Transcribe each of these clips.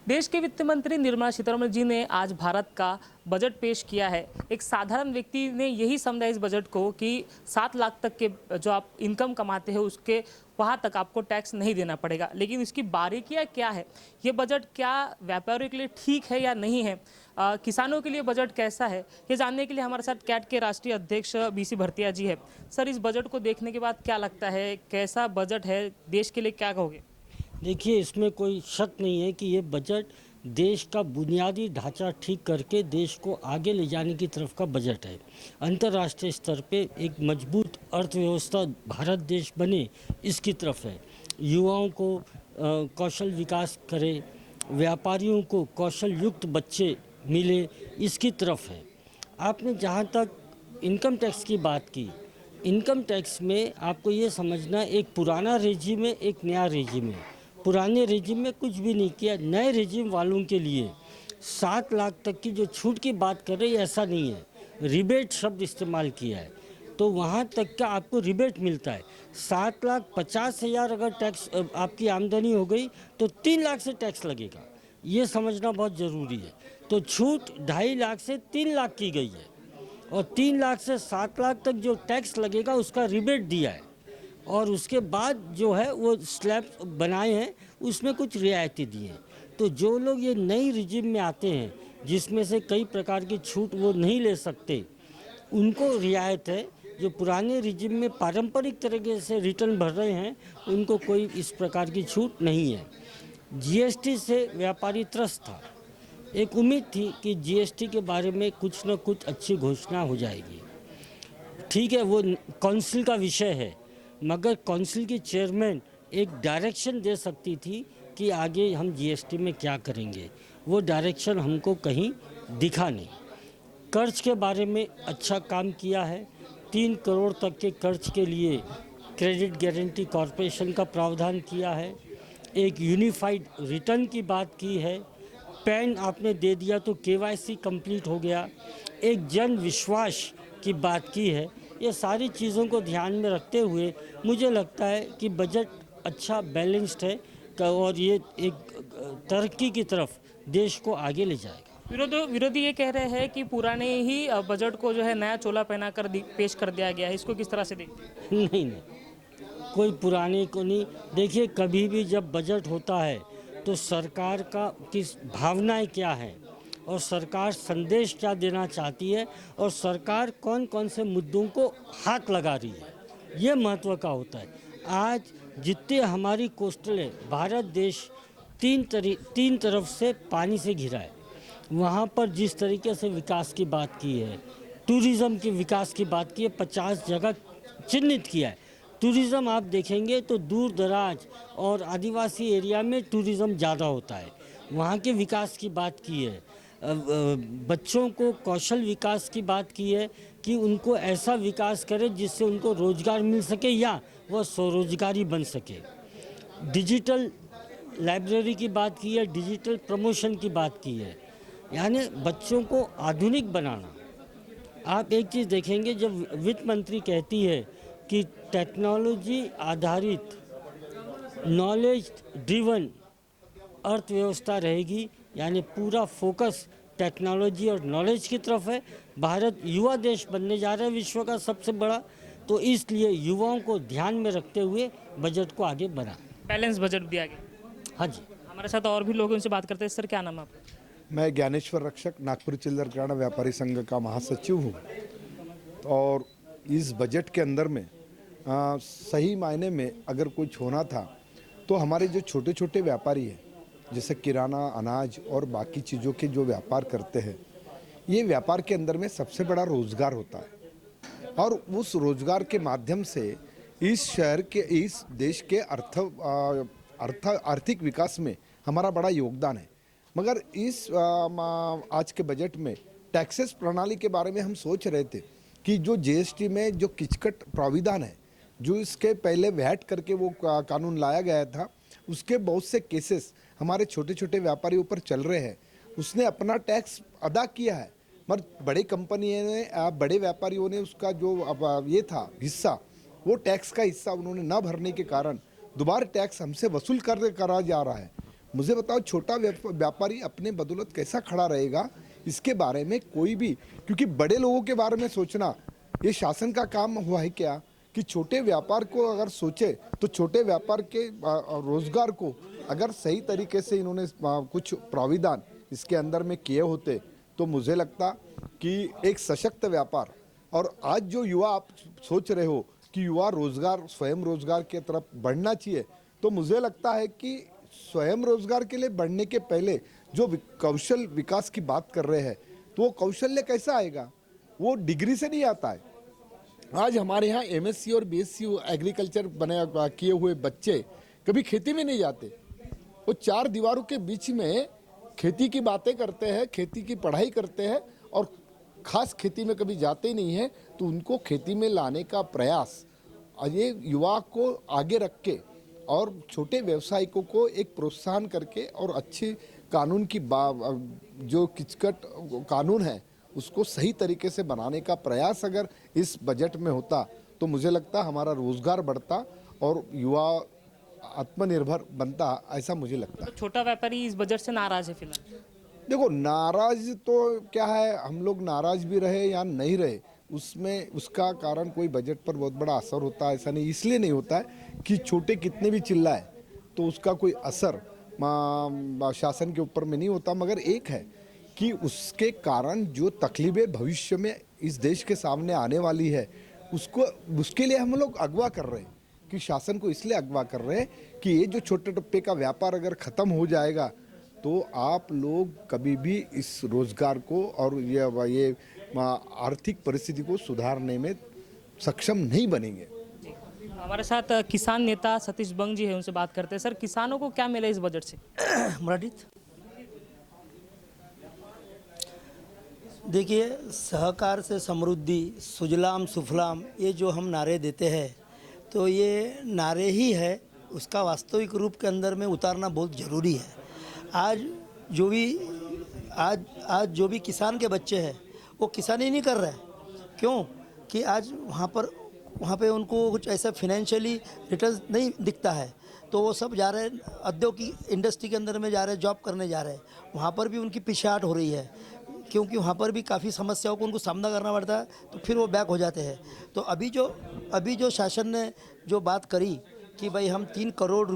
देश के वित्त मंत्री निर्मला सीतारमण जी ने आज भारत का बजट पेश किया है। एक साधारण व्यक्ति ने यही समझा इस बजट को कि 7 लाख तक के जो आप इनकम कमाते हैं उसके वहाँ तक आपको टैक्स नहीं देना पड़ेगा। लेकिन इसकी बारीकियाँ क्या है, ये बजट क्या व्यापारियों के लिए ठीक है या नहीं है, किसानों के लिए बजट कैसा है, ये जानने के लिए हमारे साथ कैट के राष्ट्रीय अध्यक्ष बीसी भरतिया जी है। सर, इस बजट को देखने के बाद क्या लगता है, कैसा बजट है, देश के लिए क्या कहोगे? देखिए, इसमें कोई शक नहीं है कि ये बजट देश का बुनियादी ढांचा ठीक करके देश को आगे ले जाने की तरफ का बजट है। अंतर्राष्ट्रीय स्तर पे एक मजबूत अर्थव्यवस्था भारत देश बने, इसकी तरफ है। युवाओं को कौशल विकास करे, व्यापारियों को कौशल युक्त बच्चे मिले, इसकी तरफ है। आपने जहाँ तक इनकम टैक्स की बात की, इनकम टैक्स में आपको ये समझना, एक पुराना रेजिम है, एक नया रेजिम है। पुराने रेजिम में कुछ भी नहीं किया, नए रेजिम वालों के लिए 7 लाख तक की जो छूट की बात कर रहे हैं, ऐसा नहीं है। रिबेट शब्द इस्तेमाल किया है, तो वहाँ तक का आपको रिबेट मिलता है। 7,50,000 अगर टैक्स आपकी आमदनी हो गई तो 3 लाख से टैक्स लगेगा, ये समझना बहुत ज़रूरी है। तो छूट 2.5 लाख से 3 लाख की गई है, और 3 लाख से 7 लाख तक जो टैक्स लगेगा उसका रिबेट दिया है। और उसके बाद जो है वो स्लैब बनाए हैं, उसमें कुछ रियायतें दी हैं। तो जो लोग ये नई रिजिम में आते हैं, जिसमें से कई प्रकार की छूट वो नहीं ले सकते, उनको रियायत है। जो पुराने रिजिम में पारंपरिक तरीके से रिटर्न भर रहे हैं, उनको कोई इस प्रकार की छूट नहीं है। जीएसटी से व्यापारी त्रस्त था। एक उम्मीद थी कि जीएसटी के बारे में कुछ न कुछ अच्छी घोषणा हो जाएगी। ठीक है, वो काउंसिल का विषय है, मगर काउंसिल की चेयरमैन एक डायरेक्शन दे सकती थी कि आगे हम जीएसटी में क्या करेंगे। वो डायरेक्शन हमको कहीं दिखा नहीं। कर्ज के बारे में अच्छा काम किया है। 3 करोड़ तक के कर्ज के लिए क्रेडिट गारंटी कॉरपोरेशन का प्रावधान किया है। एक यूनिफाइड रिटर्न की बात की है। पैन आपने दे दिया तो केवाईसी कंप्लीट हो गया। एक जन विश्वास की बात की है। ये सारी चीज़ों को ध्यान में रखते हुए मुझे लगता है कि बजट अच्छा बैलेंस्ड है, और ये एक तरक्की की तरफ देश को आगे ले जाएगा। विरोधी ये कह रहे हैं कि पुराने ही बजट को जो है नया चोला पहनाकर पेश कर दिया गया है। इसको किस तरह से देखते हैं? नहीं, कोई पुराने को नहीं। देखिए, कभी भी जब बजट होता है तो सरकार का किस भावनाएं क्या हैं, और सरकार संदेश क्या देना चाहती है, और सरकार कौन कौन से मुद्दों को हाथ लगा रही है, ये महत्व का होता है। आज जितने हमारी कोस्टल है, भारत देश तीन तरफ से पानी से घिरा है। वहाँ पर जिस तरीके से विकास की बात की है, टूरिज़्म के विकास की बात की है, 50 जगह चिन्हित किया है। टूरिज़्म आप देखेंगे तो दूर दराज और आदिवासी एरिया में टूरिज़्म ज़्यादा होता है। वहाँ के विकास की बात की है। बच्चों को कौशल विकास की बात की है कि उनको ऐसा विकास करे जिससे उनको रोज़गार मिल सके या वह स्वरोजगारी बन सके। डिजिटल लाइब्रेरी की बात की है, डिजिटल प्रमोशन की बात की है, यानी बच्चों को आधुनिक बनाना। आप एक चीज़ देखेंगे, जब वित्त मंत्री कहती है कि टेक्नोलॉजी आधारित नॉलेज ड्रिवन अर्थव्यवस्था रहेगी, यानी पूरा फोकस टेक्नोलॉजी और नॉलेज की तरफ है। भारत युवा देश बनने जा रहा है, विश्व का सबसे बड़ा, तो इसलिए युवाओं को ध्यान में रखते हुए बजट को आगे बढ़ा। बैलेंस बजट दिया गया। हाँ जी। हमारे साथ और भी लोग उनसे बात करते हैं। सर, क्या नाम है आपका? मैं ज्ञानेश्वर रक्षक, नागपुर चिल्लर किराना व्यापारी संघ का महासचिव हूँ। और इस बजट के अंदर में सही मायने में अगर कुछ होना था तो हमारे जो छोटे छोटे व्यापारी हैं, जैसे किराना, अनाज और बाकी चीज़ों के जो व्यापार करते हैं, ये व्यापार के अंदर में सबसे बड़ा रोज़गार होता है। और उस रोज़गार के माध्यम से इस शहर के, इस देश के आर्थिक विकास में हमारा बड़ा योगदान है। मगर इस आज के बजट में टैक्सेस प्रणाली के बारे में हम सोच रहे थे कि जो जीएसटी में जो किचकट प्राविधान है, जो इसके पहले वैट करके वो कानून लाया गया था, उसके बहुत से केसेस हमारे छोटे छोटे व्यापारियों पर चल रहे हैं। उसने अपना टैक्स अदा किया है, मगर बड़ी कंपनियों ने, बड़े व्यापारियों ने उसका जो ये था हिस्सा, वो टैक्स का हिस्सा उन्होंने न भरने के कारण दोबारा टैक्स हमसे वसूल करा जा रहा है। मुझे बताओ छोटा व्यापारी अपने बदौलत कैसा खड़ा रहेगा, इसके बारे में कोई भी, क्योंकि बड़े लोगों के बारे में सोचना ये शासन का काम हुआ है क्या, कि छोटे व्यापार को अगर सोचे तो छोटे व्यापार के रोजगार को अगर सही तरीके से इन्होंने कुछ प्राविधान इसके अंदर में किए होते तो मुझे लगता कि एक सशक्त व्यापार, और आज जो युवा आप सोच रहे हो कि युवा रोजगार स्वयं रोजगार की तरफ बढ़ना चाहिए, तो मुझे लगता है कि स्वयं रोजगार के लिए बढ़ने के पहले जो कौशल विकास की बात कर रहे हैं, तो वो कौशल्य कैसा आएगा, वो डिग्री से नहीं आता है। आज हमारे यहाँ एमएससी और बीएससी एग्रीकल्चर बने किए हुए बच्चे कभी खेती में नहीं जाते, वो चार दीवारों के बीच में खेती की बातें करते हैं, खेती की पढ़ाई करते हैं, और खास खेती में कभी जाते ही नहीं हैं। तो उनको खेती में लाने का प्रयास, ये युवा को आगे रख के और छोटे व्यवसायिकों को एक प्रोत्साहन करके और अच्छी कानून की जो किचकट कानून है उसको सही तरीके से बनाने का प्रयास अगर इस बजट में होता तो मुझे लगता है हमारा रोजगार बढ़ता और युवा आत्मनिर्भर बनता, ऐसा मुझे लगता है। तो छोटा व्यापारी इस बजट से नाराज है फिलहाल? देखो, नाराज तो क्या है, हम लोग नाराज भी रहे या नहीं रहे, उसमें उसका कारण कोई बजट पर बहुत बड़ा असर होता है ऐसा नहीं, इसलिए नहीं होता है कि छोटे कितने भी चिल्लाए तो उसका कोई असर शासन के ऊपर में नहीं होता, मगर एक है कि उसके कारण जो तकलीफें भविष्य में इस देश के सामने आने वाली है उसके लिए हम लोग अगवा कर रहे हैं, कि शासन को इसलिए अगवा कर रहे हैं कि ये जो छोटे टप्पे का व्यापार अगर ख़त्म हो जाएगा तो आप लोग कभी भी इस रोज़गार को और ये आर्थिक परिस्थिति को सुधारने में सक्षम नहीं बनेंगे। हमारे साथ किसान नेता सतीश बंग जी है, उनसे बात करते हैं। सर, किसानों को क्या मिला इस बजट से? मराठीत देखिए, सहकार से समृद्धि, सुजलाम सुफलाम, ये जो हम नारे देते हैं तो ये नारे ही है, उसका वास्तविक रूप के अंदर में उतारना बहुत ज़रूरी है। आज जो भी किसान के बच्चे हैं वो किसानी नहीं कर रहे हैं, क्यों कि आज वहाँ पे उनको कुछ ऐसा फिनेंशियली रिटर्न नहीं दिखता है, तो वो सब जा रहे हैं औद्योगिक इंडस्ट्री के अंदर में जा रहे हैं, जॉब करने जा रहे हैं। वहाँ पर भी उनकी पीछेहट हो रही है, क्योंकि वहाँ पर भी काफ़ी समस्याओं को उनको सामना करना पड़ता है, तो फिर वो बैक हो जाते हैं। तो अभी जो शासन ने जो बात करी कि भाई हम 3 करोड़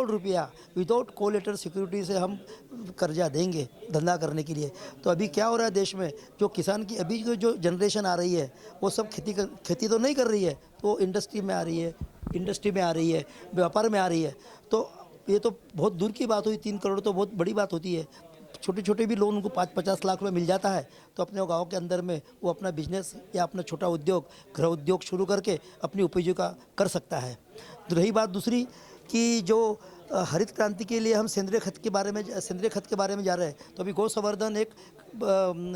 रुपया विदाउट कोलेटर सिक्योरिटी से हम कर्जा देंगे धंधा करने के लिए, तो अभी क्या हो रहा है देश में, जो किसान की अभी की जो जनरेशन आ रही है वो सब खेती तो नहीं कर रही है, तो वो इंडस्ट्री में आ रही है, व्यापार में आ रही है। तो ये तो बहुत दूर की बात हुई, 3 करोड़ तो बहुत बड़ी बात होती है। छोटे छोटे भी लोन उनको 5-50 लाख रुपए मिल जाता है, तो अपने गांव के अंदर में वो अपना बिजनेस या अपना छोटा उद्योग, गृह उद्योग शुरू करके अपनी उपजीविका कर सकता है। तो रही बात दूसरी कि जो हरित क्रांति के लिए हम सेंद्रीय खत के बारे में जा रहे हैं, तो अभी गौ संवर्धन एक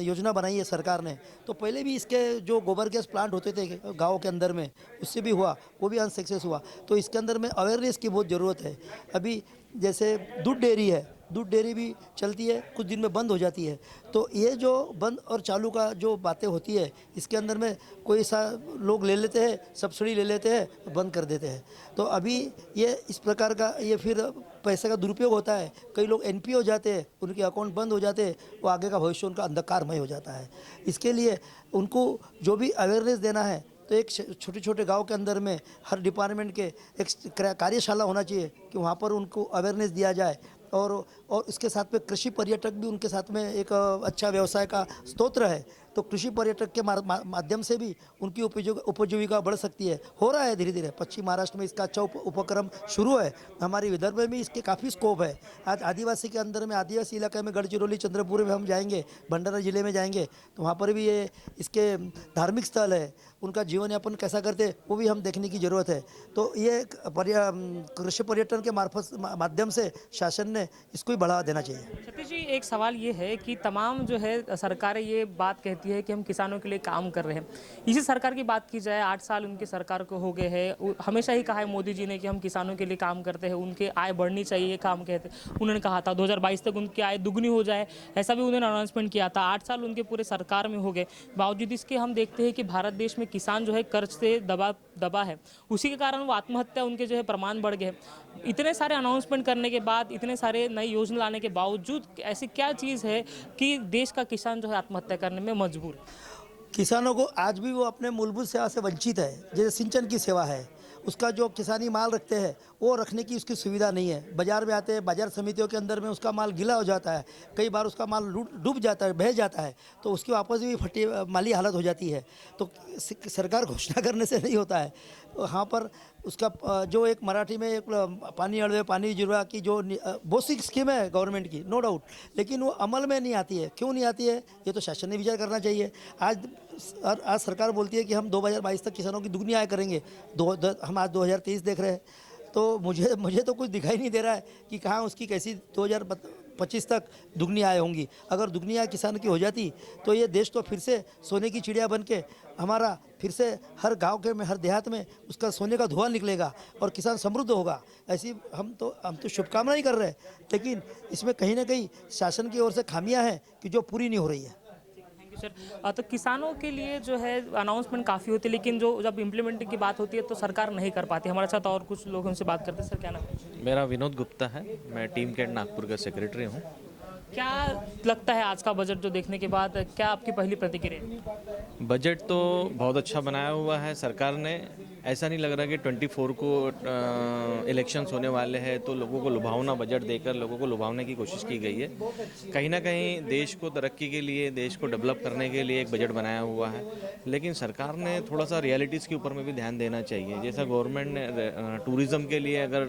योजना बनाई है सरकार ने। तो पहले भी इसके जो गोबर गैस प्लांट होते थे गाँव के अंदर में, उससे भी हुआ, वो भी अनसक्सेस हुआ। तो इसके अंदर में अवेयरनेस की बहुत ज़रूरत है। अभी जैसे दूध डेयरी भी चलती है, कुछ दिन में बंद हो जाती है। तो ये जो बंद और चालू का जो बातें होती है, इसके अंदर में कोई सा लोग ले लेते हैं, सब्सिडी ले लेते हैं, बंद कर देते हैं। तो अभी ये इस प्रकार का ये फिर पैसे का दुरुपयोग होता है। कई लोग एनपीए हो जाते हैं, उनके अकाउंट बंद हो जाते हैं, वो आगे का भविष्य उनका अंधकारमय हो जाता है। इसके लिए उनको जो भी अवेयरनेस देना है, तो एक छोटे छोटे गांव के अंदर में हर डिपार्टमेंट के एक कार्यशाला होना चाहिए कि वहाँ पर उनको अवेयरनेस दिया जाए। और इसके साथ में कृषि पर्यटक भी उनके साथ में एक अच्छा व्यवसाय का स्रोत है। तो कृषि पर्यटक के माध्यम से भी उनकी उपजीविका बढ़ सकती है। हो रहा है धीरे धीरे, पश्चिम महाराष्ट्र में इसका अच्छा उपक्रम शुरू है। हमारे विदर्भ में भी इसके काफ़ी स्कोप है। आज आदिवासी के अंदर में, आदिवासी इलाके में गढ़चिरौली, चंद्रपुर में हम जाएंगे, भंडारा जिले में जाएंगे, तो वहाँ पर भी ये इसके धार्मिक स्थल है, उनका जीवन यापन कैसा करते हैं वो भी हम देखने की ज़रूरत है। तो ये कृषि पर्यटन के माध्यम से शासन ने इसको ही बढ़ावा देना चाहिए। सतीश जी, एक सवाल ये है कि तमाम जो है सरकारें ये बात कहती है कि हम किसानों के लिए काम कर रहे हैं। इसी सरकार की बात की जाए, 8 साल उनकी सरकार को हो गए हैं। हमेशा ही कहा है मोदी जी ने कि हम किसानों के लिए काम करते हैं, उनके आय बढ़नी चाहिए, ये काम कहते उन्होंने कहा था 2022 तक उनकी आय दुगनी हो जाए, ऐसा भी उन्होंने अनाउंसमेंट किया था। 8 साल उनके पूरे सरकार में हो गए, बावजूद इसके हम देखते हैं कि भारत देश में किसान जो है कर्ज से दबा है। उसी के कारण वो आत्महत्या उनके जो है प्रमाण बढ़ गए। इतने सारे अनाउंसमेंट करने के बाद, इतने सारे नई योजना लाने के बावजूद ऐसी क्या चीज़ है कि देश का किसान जो है आत्महत्या करने में मजबूर है? किसानों को आज भी वो अपने मूलभूत सेवा से वंचित है। जैसे सिंचन की सेवा है, उसका जो किसानी माल रखते हैं वो रखने की उसकी सुविधा नहीं है। बाज़ार में आते हैं, बाज़ार समितियों के अंदर में उसका माल गीला हो जाता है, कई बार उसका माल डूब जाता है, बह जाता है, तो उसकी वापस भी फटी माली हालत हो जाती है। तो सरकार घोषणा करने से नहीं होता है। वहाँ पर उसका जो एक मराठी में एक पानी अड़वे पानी जुड़वा की जो बेसिक स्कीम है गवर्नमेंट की, नो डाउट, लेकिन वो अमल में नहीं आती है। क्यों नहीं आती है, ये तो शासन ने विचार करना चाहिए। आज सरकार बोलती है कि हम 2022 तक किसानों की दुगनी आय करेंगे। हम आज 2023 देख रहे हैं, तो मुझे तो कुछ दिखाई नहीं दे रहा है कि कहाँ उसकी कैसी 2025 तक दुगनी आय होंगी। अगर दुगनी आय किसान की हो जाती तो ये देश तो फिर से सोने की चिड़िया बन के हमारा फिर से हर गांव के में, हर देहात में उसका सोने का धुआं निकलेगा और किसान समृद्ध होगा। ऐसी हम तो शुभकामना ही कर रहे हैं, लेकिन इसमें कहीं ना कहीं शासन की ओर से खामियां हैं कि जो पूरी नहीं हो रही है। सर, तो किसानों के लिए जो है अनाउंसमेंट काफ़ी होती है, लेकिन जो जब इम्प्लीमेंटिंग की बात होती है तो सरकार नहीं कर पाती। हमारे साथ और कुछ लोग उनसे बात करते हैं। सर, क्या नाम है? मेरा विनोद गुप्ता है, मैं टीम कैट नागपुर का सेक्रेटरी हूँ। क्या लगता है आज का बजट जो देखने के बाद, क्या आपकी पहली प्रतिक्रिया? बजट तो बहुत अच्छा बनाया हुआ है सरकार ने। ऐसा नहीं लग रहा कि 24 को इलेक्शंस होने वाले हैं तो लोगों को लुभावना बजट देकर लोगों को लुभावने की कोशिश की गई है। कहीं ना कहीं देश को तरक्की के लिए, देश को डेवलप करने के लिए एक बजट बनाया हुआ है, लेकिन सरकार ने थोड़ा सा रियलिटीज़ के ऊपर में भी ध्यान देना चाहिए। जैसा गवर्नमेंट ने टूरिज़्म के लिए अगर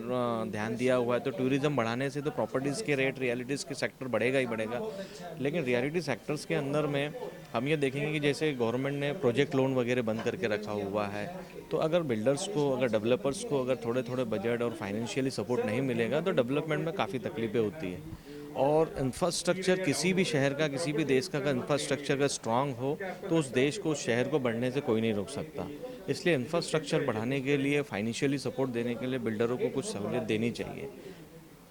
ध्यान दिया हुआ है तो टूरिज़्म बढ़ाने से तो प्रॉपर्टीज़ के रेट, रियलिटीज़ के सेक्टर बढ़ेगा ही बढ़ेगा, लेकिन रियलिटी सेक्टर्स के अंदर में हम ये देखेंगे कि जैसे गवर्नमेंट ने प्रोजेक्ट लोन वगैरह बंद करके रखा हुआ है, तो अगर बिल्डर्स को, अगर डेवलपर्स को अगर थोड़े थोड़े बजट और फाइनेंशियली सपोर्ट नहीं मिलेगा तो डेवलपमेंट में काफ़ी तकलीफें होती है। और इंफ्रास्ट्रक्चर किसी भी शहर का, किसी भी देश का अगर इंफ्रास्ट्रक्चर का स्ट्रांग हो तो उस देश को, उस शहर को बढ़ने से कोई नहीं रोक सकता। इसलिए इंफ्रास्ट्रक्चर बढ़ाने के लिए, फाइनेंशियली सपोर्ट देने के लिए बिल्डरों को कुछ सहूलियत देनी चाहिए।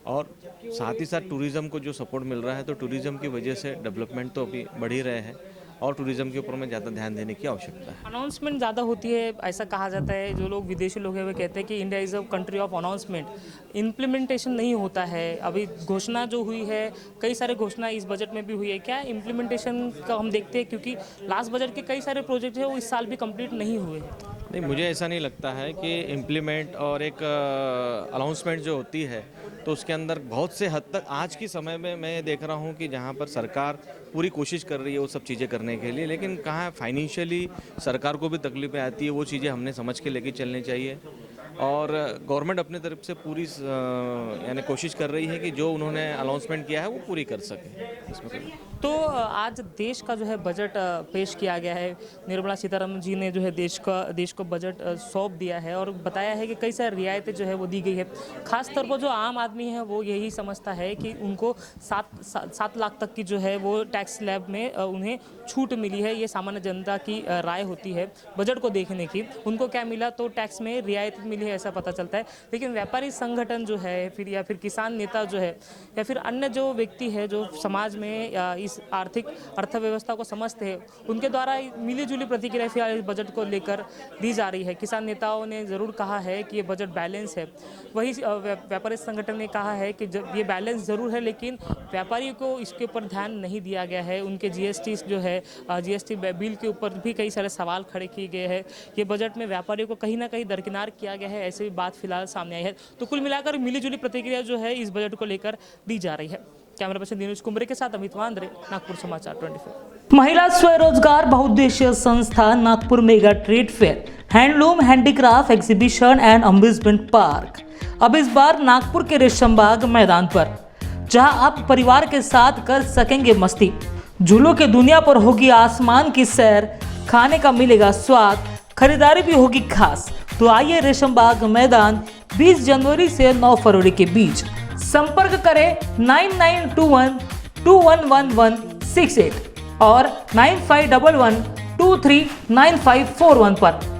और साथ ही साथ टूरिज़्म को जो सपोर्ट मिल रहा है तो टूरिज़्म की वजह से डेवलपमेंट तो अभी बढ़ ही रहे हैं और टूरिज़्म के ऊपर में ज़्यादा ध्यान देने की आवश्यकता है। अनाउंसमेंट ज़्यादा होती है, ऐसा कहा जाता है। जो लोग विदेशी लोग हैं वो कहते हैं कि India is a country of announcement. Implementation नहीं होता है। अभी घोषणा जो हुई है, कई सारे घोषणा इस बजट में भी हुई है, क्या इम्प्लीमेंटेशन का हम देखते हैं? क्योंकि लास्ट बजट के कई सारे प्रोजेक्ट हैं वो इस साल भी कंप्लीट नहीं हुए हैं। नहीं, मुझे ऐसा नहीं लगता है कि इम्प्लीमेंट और एक अनाउंसमेंट जो होती है तो उसके अंदर बहुत से हद तक आज की समय में मैं देख रहा हूँ कि जहाँ पर सरकार पूरी कोशिश कर रही है वो सब चीज़ें करने के लिए, लेकिन कहाँ फाइनेंशियली सरकार को भी तकलीफें आती है। वो चीज़ें हमने समझ के लेके चलनी चाहिए और गवर्नमेंट अपनी तरफ से पूरी यानी कोशिश कर रही है कि जो उन्होंने अनाउंसमेंट किया है वो पूरी कर सके। इसमें तो आज देश का जो है बजट पेश किया गया है। निर्मला सीतारमण जी ने जो है देश को बजट सौंप दिया है और बताया है कि कई सारी रियायतें जो है वो दी गई है। खास तौर पर जो आम आदमी है वो यही समझता है कि उनको 7 लाख तक की जो है वो टैक्स स्लैब में उन्हें छूट मिली है। ये सामान्य जनता की राय होती है बजट को देखने की। उनको क्या मिला, तो टैक्स में रियायत मिली है ऐसा पता चलता है। लेकिन व्यापारी संगठन जो है फिर, या फिर किसान नेता जो है, या फिर अन्य जो व्यक्ति है जो समाज में इस आर्थिक अर्थव्यवस्था को समझते हैं, उनके द्वारा मिलीजुली प्रतिक्रिया फिलहाल इस बजट को लेकर दी जा रही है। किसान नेताओं ने ज़रूर कहा है कि ये बजट बैलेंस है। वही व्यापारी संगठन ने कहा है कि ये बैलेंस ज़रूर है, लेकिन व्यापारियों को इसके ऊपर ध्यान नहीं दिया गया है। उनके जीएसटी जो है, जीएसटी बिल के ऊपर भी कई सारे सवाल खड़े किए गए हैं। ये बजट में व्यापारियों को कहीं ना कहीं दरकिनार किया गया है, ऐसी भी बात फिलहाल सामने आई है। तो कुल मिलाकर मिलीजुली प्रतिक्रिया जो है इस बजट को लेकर दी जा रही है। कैमरा पर्सन दिनेश कुंबरे के साथ अमित वांद्रे, नागपुर समाचार 24। महिला स्वरोजगार बहुउद्देशीय संस्था Nagpur mega trade fair, handloom, handicraft exhibition and amusement park अब इस बार नागपुर के रेशमबाग मैदान पर, जहां आप परिवार के साथ कर सकेंगे मस्ती। झूलों की दुनिया पर होगी आसमान की सैर, खाने का मिलेगा स्वाद, खरीदारी भी होगी खास। तो आइए रेशमबाग मैदान 20 जनवरी से 9 फरवरी के बीच। संपर्क करें 9921 911168 और 9511239541 पर।